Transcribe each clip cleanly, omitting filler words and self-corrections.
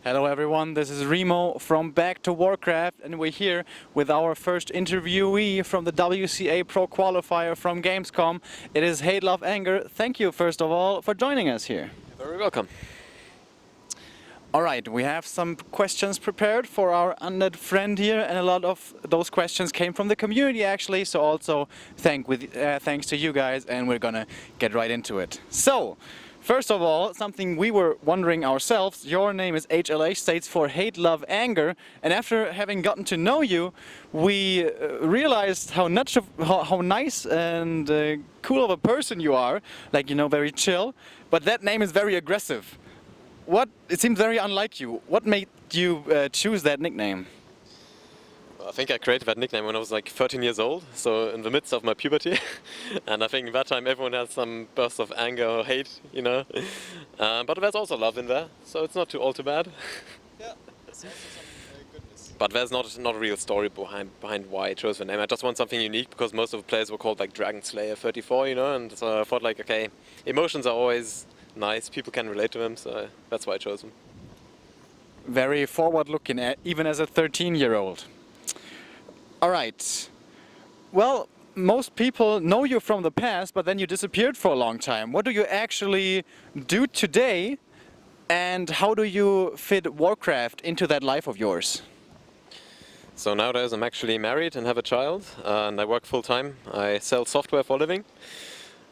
Hello everyone, this is Remo from Back to Warcraft, and we're here with our first interviewee from the WCA Pro Qualifier from Gamescom. It is Hate, Love, Anger. Thank you first of all for joining us here. You're very welcome. Alright, we have some questions prepared for our undead friend here, and a lot of those questions came from the community actually, so also thanks to you guys, and we're gonna get right into it. So, first of all, something we were wondering ourselves, your name is HLA, stands for Hate, Love, Anger, and after having gotten to know you, we realized how nice and cool of a person you are, like, you know, very chill, but that name is very aggressive. It seems very unlike you. What made you choose that nickname? Well, I think I created that nickname when I was like 13 years old, so in the midst of my puberty. And I think at that time everyone has some burst of anger or hate, you know. But there's also love in there, so it's not all too bad. Yeah, it's also some goodness. But there's not a real story behind why I chose the name. I just want something unique because most of the players were called like Dragon Slayer 34, you know, and so I thought like, okay, emotions are always nice, people can relate to them, so that's why I chose them. Very forward-looking, even as a 13-year-old. Alright. Well, most people know you from the past, but then you disappeared for a long time. What do you actually do today, and how do you fit Warcraft into that life of yours? So nowadays I'm actually married and have a child, and I work full-time. I sell software for a living.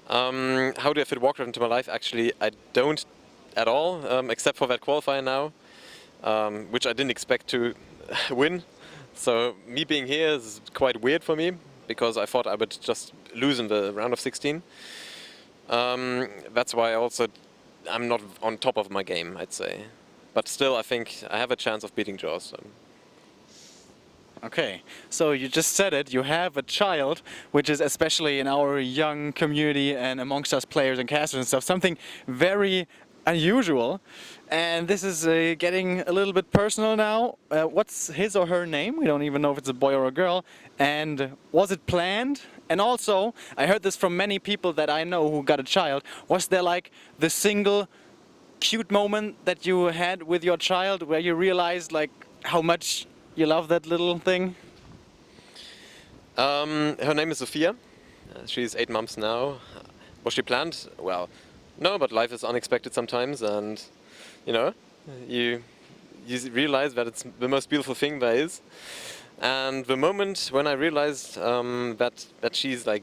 How do I fit Warcraft into my life? Actually, I don't at all, except for that qualifier now, which I didn't expect to win. So me being here is quite weird for me, because I thought I would just lose in the round of 16. That's why I'm not on top of my game, I'd say. But still, I think I have a chance of beating Jaws. So. Okay, so you just said it, you have a child, which is especially in our young community and amongst us players and casters and stuff, something very unusual. And this is getting a little bit personal now. What's his or her name? We don't even know if it's a boy or a girl. And was it planned? And also, I heard this from many people that I know who got a child. Was there like the single cute moment that you had with your child where you realized like how much you love that little thing? Her name is Sophia. She's 8 months now. Was she planned? Well, no, but life is unexpected sometimes, and you know, you realize that it's the most beautiful thing there is. And the moment when I realized that she's like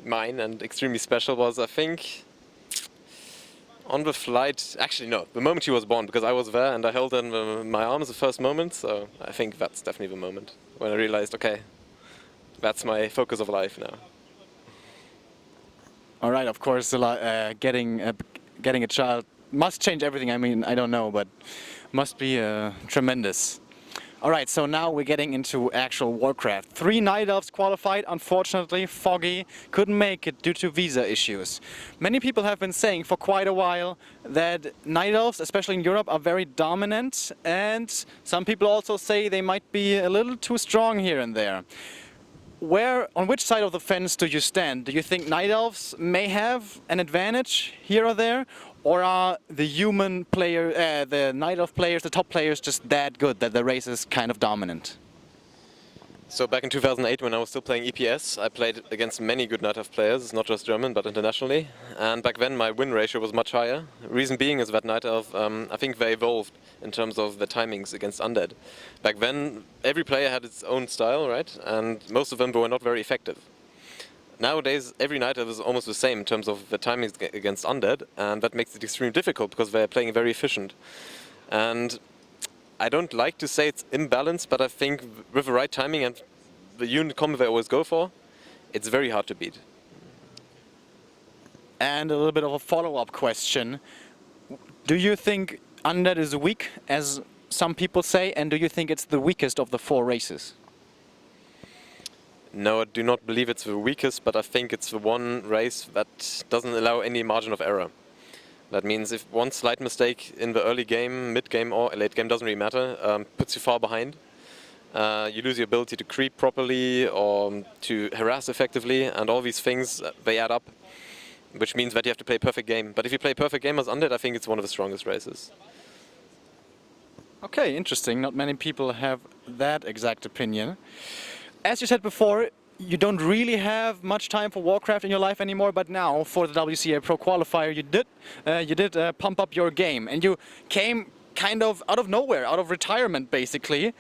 mine and extremely special was, I think, on the flight. Actually, no, the moment she was born, because I was there and I held her in my arms the first moment. So I think that's definitely the moment when I realized, okay, that's my focus of life now. All right, of course, getting a child must change everything. I mean, I don't know, but must be tremendous. All right, so now we're getting into actual Warcraft. 3 Night Elves qualified, unfortunately, Foggy couldn't make it due to visa issues. Many people have been saying for quite a while that Night Elves, especially in Europe, are very dominant, and some people also say they might be a little too strong here and there. On which side of the fence do you stand? Do you think Night Elves may have an advantage here or there? Or are the the Night Elf players, the top players, just that good that the race is kind of dominant? So back in 2008, when I was still playing EPS, I played against many good Night Elf players, not just German, but internationally. And back then my win ratio was much higher. Reason being is that Night Elf, I think they evolved in terms of the timings against Undead. Back then, every player had its own style, right? And most of them were not very effective. Nowadays, every Night Elf is almost the same in terms of the timings against Undead, and that makes it extremely difficult because they're playing very efficient. And I don't like to say it's imbalanced, but I think with the right timing and the unit combo they always go for, it's very hard to beat. And a little bit of a follow-up question. Do you think Undead is weak, as some people say, and do you think it's the weakest of the 4 races? No, I do not believe it's the weakest, but I think it's the one race that doesn't allow any margin of error. That means if one slight mistake in the early game, mid game or late game, doesn't really matter, puts you far behind. You lose your ability to creep properly or to harass effectively, and all these things, they add up, which means that you have to play perfect game. But if you play perfect game as Undead, I think it's one of the strongest races. Okay, interesting. Not many people have that exact opinion. As you said before, you don't really have much time for Warcraft in your life anymore, but now for the WCA Pro Qualifier you did pump up your game, and you came kind of out of nowhere, out of retirement basically.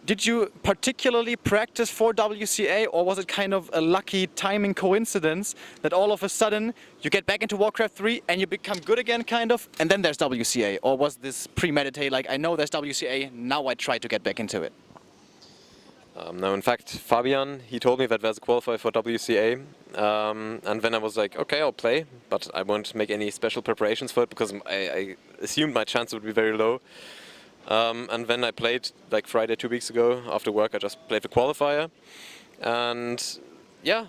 Did you particularly practice for WCA, or was it kind of a lucky timing coincidence that all of a sudden you get back into Warcraft 3 and you become good again kind of, and then there's WCA? Or was this premeditated, like I know there's WCA, now I try to get back into it? No, in fact, Fabian, he told me that there's a qualifier for WCA, and then I was like, okay, I'll play, but I won't make any special preparations for it because I assumed my chance would be very low. And then I played like Friday 2 weeks ago after work. I just played the qualifier, and yeah,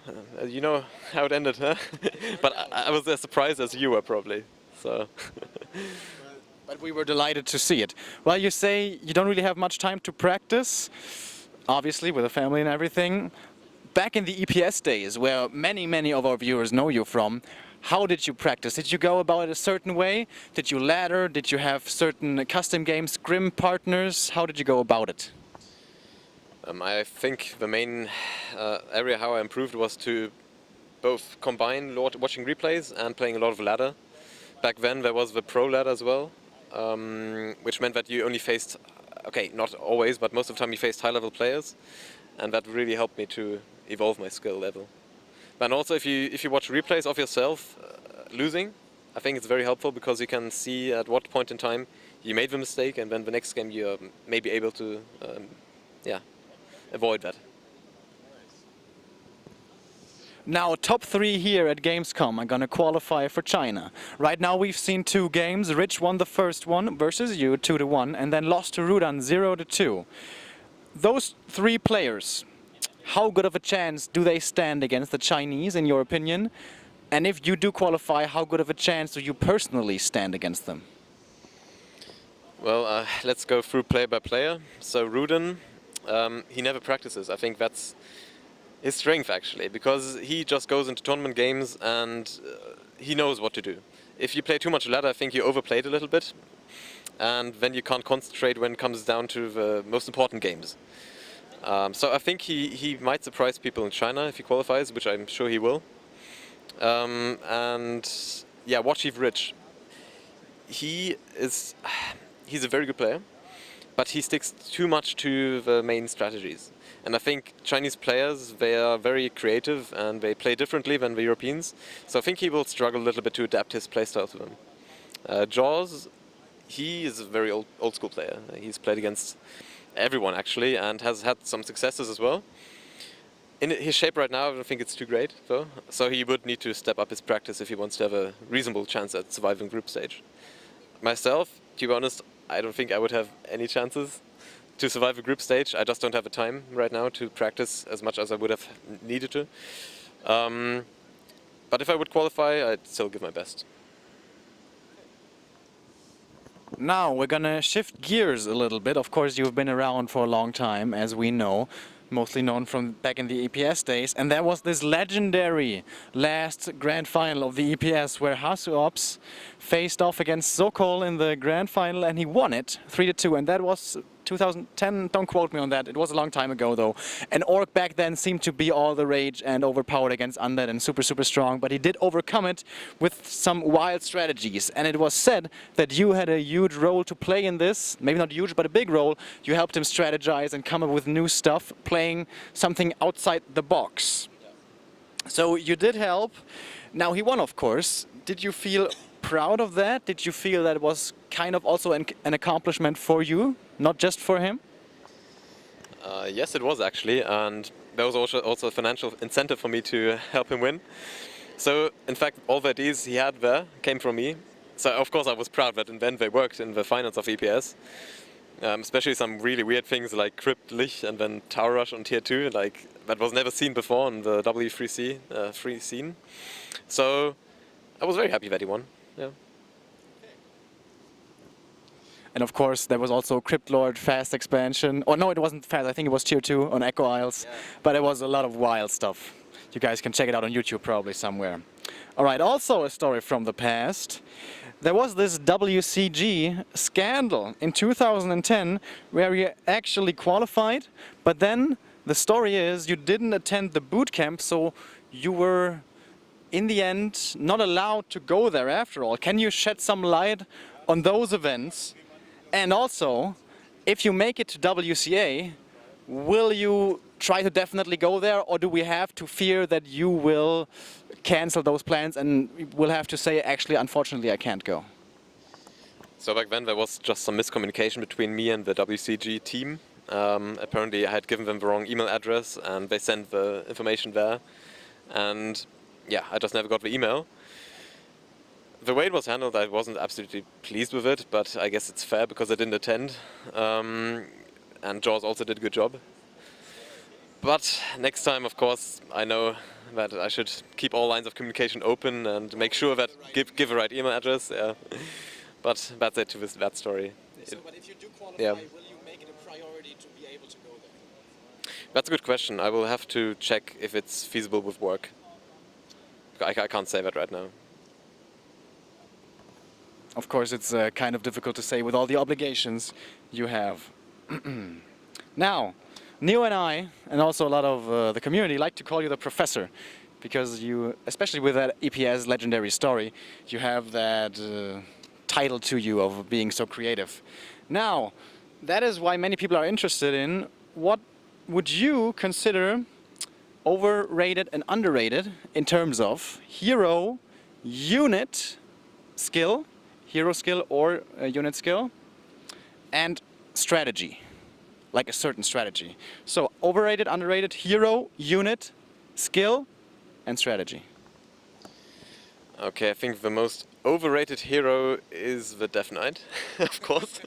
you know how it ended, huh? But I was as surprised as you were probably. So. But we were delighted to see it. Well, you say you don't really have much time to practice, obviously with a family and everything. Back in the EPS days, where many of our viewers know you from, how did you practice? Did you go about it a certain way? Did you ladder? Did you have certain custom game scrim partners? How did you go about it? I think the main area how I improved was to both combine watching replays and playing a lot of ladder. Back then there was the pro ladder as well, which meant that you only faced, okay, not always, but most of the time you faced high-level players, and that really helped me to evolve my skill level. And also, if you watch replays of yourself losing, I think it's very helpful because you can see at what point in time you made the mistake, and then the next game you're maybe able to, avoid that. Now, top 3 here at Gamescom are gonna qualify for China. Right now we've seen 2 games. Rich won the first one versus you, 2-1, and then lost to Rudan 0-2. Those 3 players, how good of a chance do they stand against the Chinese, in your opinion? And if you do qualify, how good of a chance do you personally stand against them? Well, let's go through player by player. So Rudan, he never practices. I think that's his strength actually, because he just goes into tournament games and he knows what to do. If you play too much ladder, I think you overplayed a little bit, and then you can't concentrate when it comes down to the most important games. So I think he might surprise people in China if he qualifies, which I'm sure he will. And yeah, watch Rich. He's a very good player, but he sticks too much to the main strategies. And I think Chinese players, they are very creative and they play differently than the Europeans. So I think he will struggle a little bit to adapt his playstyle to them. Jaws, he is a very old school player. He's played against everyone actually and has had some successes as well. In his shape right now, I don't think it's too great though. So he would need to step up his practice if he wants to have a reasonable chance at surviving group stage. Myself, to be honest, I don't think I would have any chances to survive a group stage. I just don't have the time right now to practice as much as I would have needed to. But if I would qualify, I'd still give my best. Now we're gonna shift gears a little bit. Of course, you've been around for a long time, as we know, mostly known from back in the EPS days. And there was this legendary last grand final of the EPS where Hasuops faced off against Sokol in the grand final, and he won it 3-2. And that was 2010, don't quote me on that, it was a long time ago though. And Orc back then seemed to be all the rage and overpowered against Undead and super strong, but he did overcome it with some wild strategies. And it was said that you had a huge role to play in this, maybe not huge, but a big role. You helped him strategize and come up with new stuff, playing something outside the box. So you did help. Now he won, of course. Did you feel proud of that? Did you feel that it was kind of also an accomplishment for you, not just for him? Yes, it was actually, and there was also a financial incentive for me to help him win. So, in fact, all the ideas he had there came from me. So, of course, I was proud that then they worked in the finals of EPS. Especially some really weird things like Crypt Lich and then Tower Rush on Tier 2, like that was never seen before on the W3C free scene. So, I was very happy that he won. Yeah. And of course, there was also Crypt Lord fast expansion. Oh no, it wasn't fast. I think it was Tier 2 on Echo Isles. Yeah. But it was a lot of wild stuff. You guys can check it out on YouTube probably somewhere. All right, also a story from the past. there was this WCG Scandal in 2010 where you actually qualified, but then the story is you didn't attend the boot camp, so you were in the end not allowed to go there after all. Can you shed some light on those events? And also, if you make it to WCA, will you try to definitely go there, or do we have to fear that you will cancel those plans and we'll have to say, actually, unfortunately, I can't go? So back then there was just some miscommunication between me and the WCG team. Apparently I had given them the wrong email address and they sent the information there. And yeah, I just never got the email. The way it was handled, I wasn't absolutely pleased with it, but I guess it's fair because I didn't attend. And Jaws also did a good job. But next time, of course, I know that I should keep all lines of communication open and make sure that give the right email address. Yeah. But that's it to that story. So, but if you do qualify, yeah. will you make it a priority to be able to go there? That's a good question. I will have to check if it's feasible with work. I can't say that right now. Of course, it's kind of difficult to say with all the obligations you have. Now, Neo and I, and also a lot of the community, like to call you the professor, because you, especially with that EPS legendary story, you have that title to you of being so creative. Now, that is why many people are interested in what would you consider overrated and underrated in terms of hero, unit, skill, hero skill or unit skill, and strategy, like a certain strategy. So overrated, underrated, hero, unit, skill, and strategy. Okay, I think the most overrated hero is the Death Knight, of course,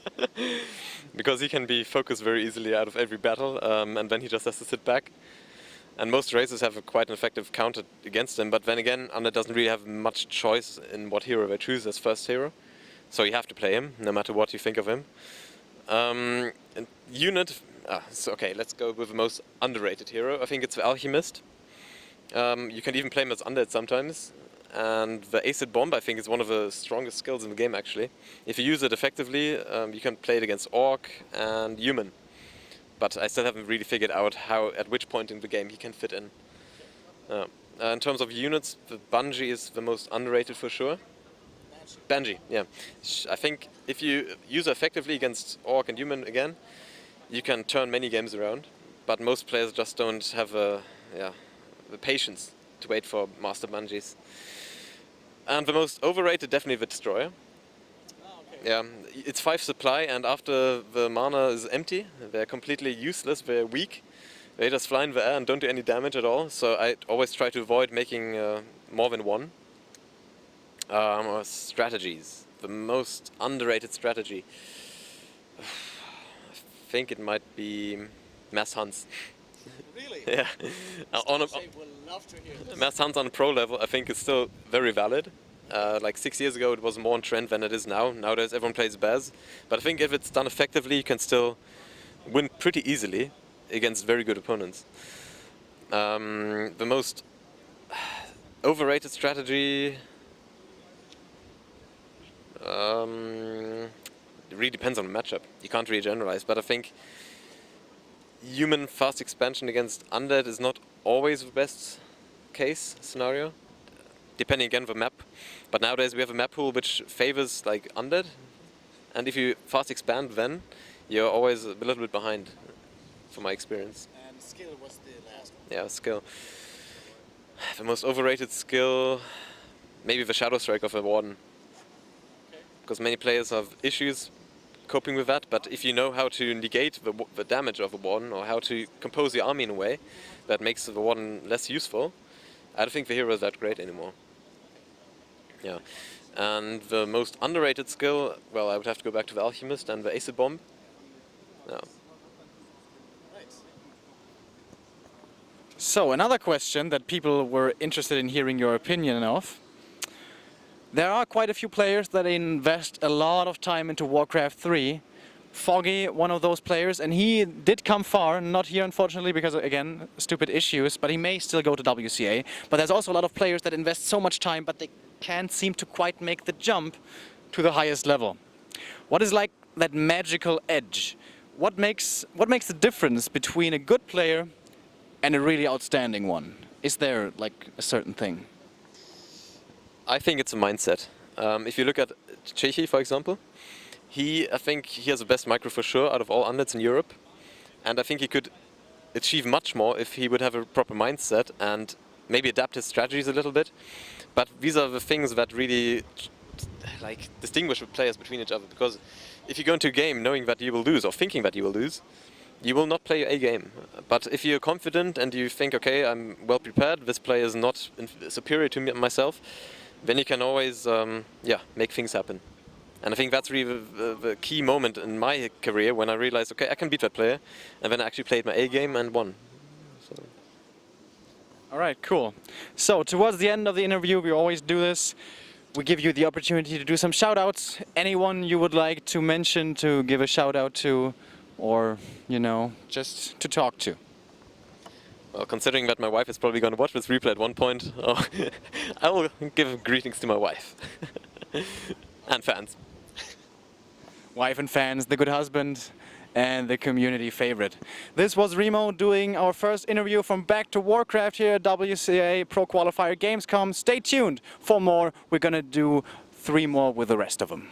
because he can be focused very easily out of every battle, and then he just has to sit back. And most races have quite an effective counter against him, but then again, Undead doesn't really have much choice in what hero they choose as first hero. So you have to play him, no matter what you think of him. And unit, so okay, let's go with the most underrated hero. I think it's the Alchemist. You can even play him as Undead sometimes. And the Acid Bomb, I think, is one of the strongest skills in the game, actually. If you use it effectively, you can play it against Orc and Human. But I still haven't really figured out at which point in the game he can fit in. In terms of units, the Bungie is the most underrated for sure. Banshee, yeah. I think if you use it effectively against Orc and Human again, you can turn many games around. But most players just don't have the patience to wait for Master Bungees. And the most overrated, definitely the Destroyer. Yeah, it's 5 supply, and after the mana is empty, they're completely useless, they're weak. They just fly in the air and don't do any damage at all, so I always try to avoid making more than one. Strategies. The most underrated strategy. I think it might be mass hunts. Really? Yeah. Mass hunts on pro level, I think, is still very valid. Like 6 years ago, it was more on trend than it is now. Nowadays, everyone plays Baz. But I think if it's done effectively, you can still win pretty easily against very good opponents. The most overrated strategy... it really depends on the matchup. You can't really generalize, but I think human fast expansion against Undead is not always the best case scenario, depending again on the map. But nowadays we have a map pool which favors like Undead, and if you fast expand then, you're always a little bit behind, from my experience. And skill was the last one. Yeah, skill. The most overrated skill, maybe the Shadow Strike of a Warden. Because many players have issues coping with that, but if you know how to negate the damage of a Warden, or how to compose the army in a way that makes the Warden less useful, I don't think the hero is that great anymore. Yeah. And the most underrated skill, well, I would have to go back to the Alchemist and the Acid Bomb. Yeah. So, another question that people were interested in hearing your opinion of. There are quite a few players that invest a lot of time into Warcraft III. Foggy, one of those players, and he did come far, not here unfortunately because, again, stupid issues, but he may still go to WCA. But there's also a lot of players that invest so much time, but they can't seem to quite make the jump to the highest level. What is like that magical edge? What makes the difference between a good player and a really outstanding one? Is there like a certain thing? I think it's a mindset. If you look at Czechi, for example, I think he has the best micro for sure out of all unlets in Europe, and I think he could achieve much more if he would have a proper mindset and maybe adapt his strategies a little bit. But these are the things that really like distinguish the players between each other, because if you go into a game knowing that you will lose or thinking that you will lose, you will not play a game. But if you're confident and you think, okay, I'm well prepared, this player is not superior to myself, then you can always make things happen. And I think that's really the key moment in my career when I realized, okay, I can beat that player, and then I actually played my A game and won. So. All right, cool. So towards the end of the interview, we always do this. We give you the opportunity to do some shout-outs. Anyone you would like to mention, to give a shout-out to, or, you know, just to talk to. Well, considering that my wife is probably going to watch this replay at one point, I will give greetings to my wife. And fans. Wife and fans, the good husband, and the community favorite. This was Remo doing our first interview from Back to Warcraft here at WCA Pro Qualifier Gamescom. Stay tuned for more. We're gonna do 3 more with the rest of them.